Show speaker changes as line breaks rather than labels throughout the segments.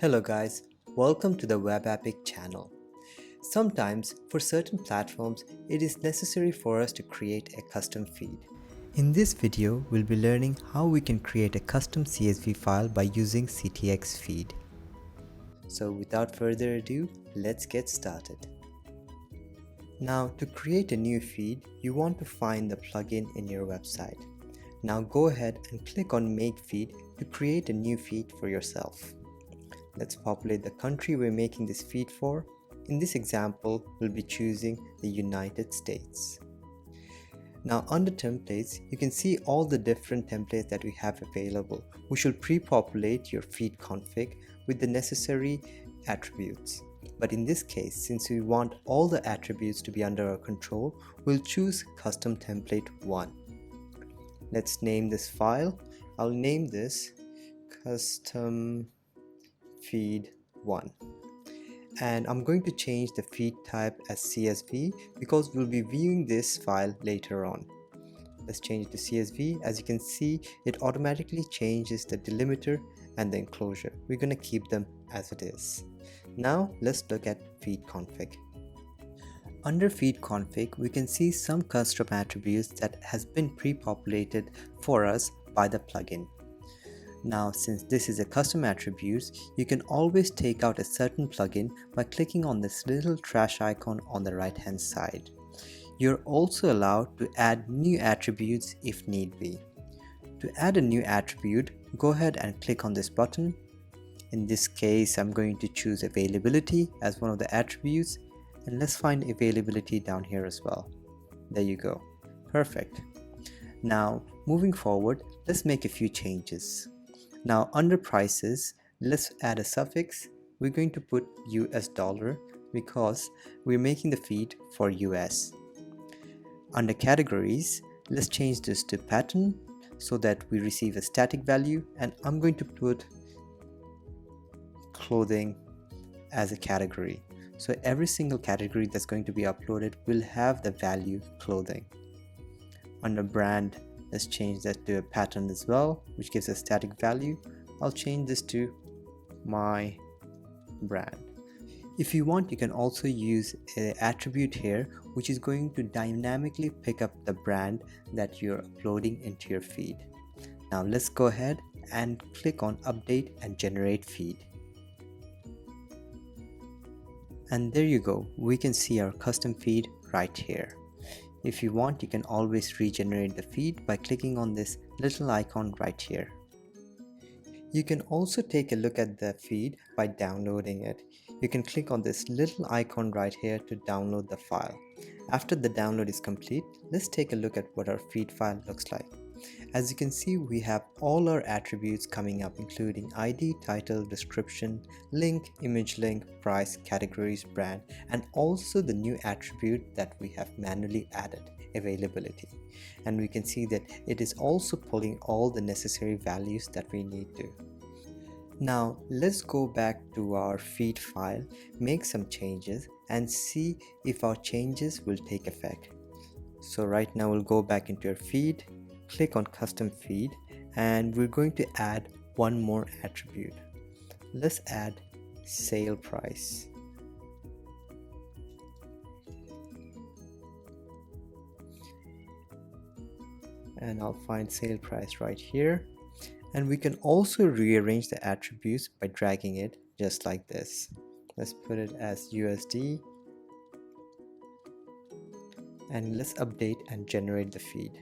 Hello guys, welcome to the Web Epic channel. Sometimes, for certain platforms, it is necessary for us to create a custom feed. In this video, we'll be learning how we can create a custom CSV file by using CTX feed. So without further ado, let's get started. Now, to create a new feed, you want to find the plugin in your website. Now go ahead and click on Make Feed to create a new feed for yourself. Let's populate the country we're making this feed for. In this example, we'll be choosing the United States. Now under templates, you can see all the different templates that we have available. We should pre-populate your feed config with the necessary attributes. But in this case, since we want all the attributes to be under our control, we'll choose custom template 1. Let's name this file. I'll name this custom feed 1, and I'm going to change the feed type as CSV because we'll be viewing this file later on. Let's change it to CSV. As you can see, it automatically changes the delimiter and the enclosure. We're going to keep them as it is. Now let's look at feed config. Under feed config, we can see some custom attributes that has been pre-populated for us by the plugin. Now, since this is a custom attributes, you can always take out a certain plugin by clicking on this little trash icon on the right hand side. You're also allowed to add new attributes if need be. To add a new attribute, go ahead and click on this button. In this case, I'm going to choose availability as one of the attributes, and let's find availability down here as well. There you go. Perfect. Now, moving forward, let's make a few changes. Now under prices, let's add a suffix. We're going to put US dollar because we're making the feed for US. Under categories, let's change this to pattern so that we receive a static value, and I'm going to put clothing as a category. So every single category that's going to be uploaded will have the value clothing. Under brand, let's change that to a pattern as well, which gives a static value. I'll change this to my brand. If you want, you can also use an attribute here, which is going to dynamically pick up the brand that you're uploading into your feed. Now let's go ahead and click on update and generate feed. And there you go, we can see our custom feed right here. If you want, you can always regenerate the feed by clicking on this little icon right here. You can also take a look at the feed by downloading it. You can click on this little icon right here to download the file. After the download is complete, let's take a look at what our feed file looks like. As you can see, we have all our attributes coming up, including ID, title, description, link, image link, price, categories, brand, and also the new attribute that we have manually added, availability. And we can see that it is also pulling all the necessary values that we need to. Now let's go back to our feed file, make some changes, and see if our changes will take effect. So right now we'll go back into our feed, click on custom feed, and we're going to add one more attribute. Let's add sale price. And I'll find sale price right here. And we can also rearrange the attributes by dragging it just like this. Let's put it as USD. And let's update and generate the feed.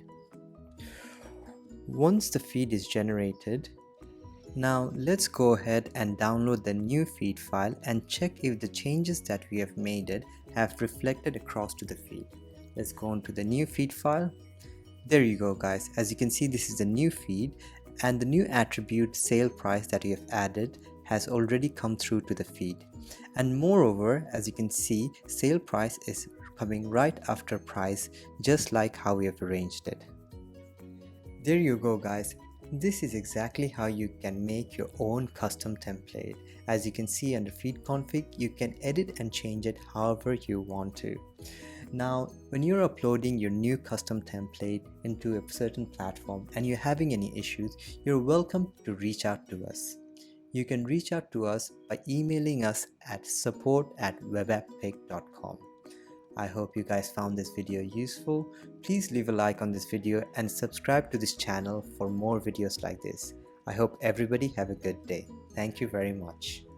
Once the feed is generated, now let's go ahead and download the new feed file and check if the changes that we have made it have reflected across to the feed. Let's go on to the new feed file. There you go guys, as you can see, this is the new feed, and the new attribute sale price that we have added has already come through to the feed. And moreover, as you can see, sale price is coming right after price, just like how we have arranged it. There you go guys, this is exactly how you can make your own custom template. As you can see under feed config, you can edit and change it however you want to. Now, when you're uploading your new custom template into a certain platform and you're having any issues, you're welcome to reach out to us. You can reach out to us by emailing us at support@webapppick.com. I hope you guys found this video useful. Please leave a like on this video and subscribe to this channel for more videos like this. I hope everybody have a good day. Thank you very much.